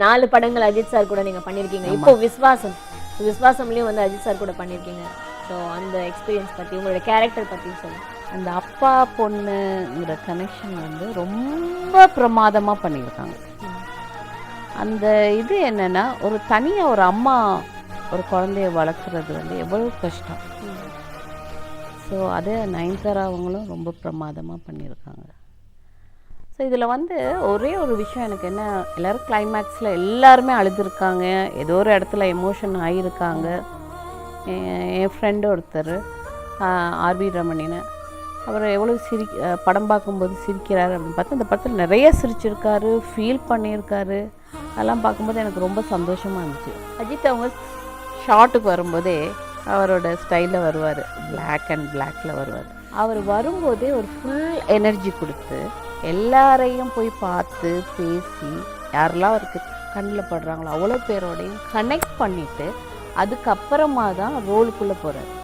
4 படங்கள் அஜித் சார் கூட நீங்க பண்ணிருக்கீங்க. இப்போ விஸ்வாசம்லயும் வந்து அஜித் சார் கூட பண்ணிருக்கீங்க. ஸோ அந்த எக்ஸ்பீரியன்ஸ் பத்தி உங்களோட கேரக்டர் பத்தி சொல்லுங்க. அந்த அப்பா பொண்ணுங்கிற கனெக்ஷன் வந்து ரொம்ப பிரமாதமா பண்ணியிருக்காங்க. அந்த இது என்னன்னா, ஒரு தனியா ஒரு அம்மா ஒரு குழந்தைய வளர்க்குறது வந்து எவ்வளவு கஷ்டம். ஸோ அதே நயன்தாரா அவங்களும் ரொம்ப பிரமாதமாக பண்ணியிருக்காங்க. ஸோ இதில் வந்து ஒரே ஒரு விஷயம் எனக்கு என்ன, எல்லோரும் கிளைமேக்ஸில் எல்லாருமே அழுதுருக்காங்க, ஏதோ ஒரு இடத்துல எமோஷன் ஆகியிருக்காங்க. என் ஃப்ரெண்டு ஒருத்தர் ஆர்வி ரமணின்னு, அவர் எவ்வளோ படம் பார்க்கும்போது சிரிக்கிறாரு அப்படின்னு பார்த்தா, இந்த படத்தில் நிறைய சிரிச்சிருக்காரு, ஃபீல் பண்ணியிருக்காரு. அதெல்லாம் பார்க்கும்போது எனக்கு ரொம்ப சந்தோஷமாக இருந்துச்சு. அஜித் அவங்க ஷார்ட்டுக்கு வரும்போதே அவரோட ஸ்டைலில் வருவார், பிளாக் அண்ட் பிளாக்கில் வருவார். அவர் வரும்போதே ஒரு ஃபுல் எனர்ஜி கொடுத்து எல்லாரையும் போய் பார்த்து பேசி, யாரெல்லாம் அவருக்கு கண்ணில் படுறாங்களோ அவ்வளோ பேரோடையும் கனெக்ட் பண்ணிவிட்டு அதுக்கப்புறமா தான் ரோலுக்குள்ளே போகிறார்.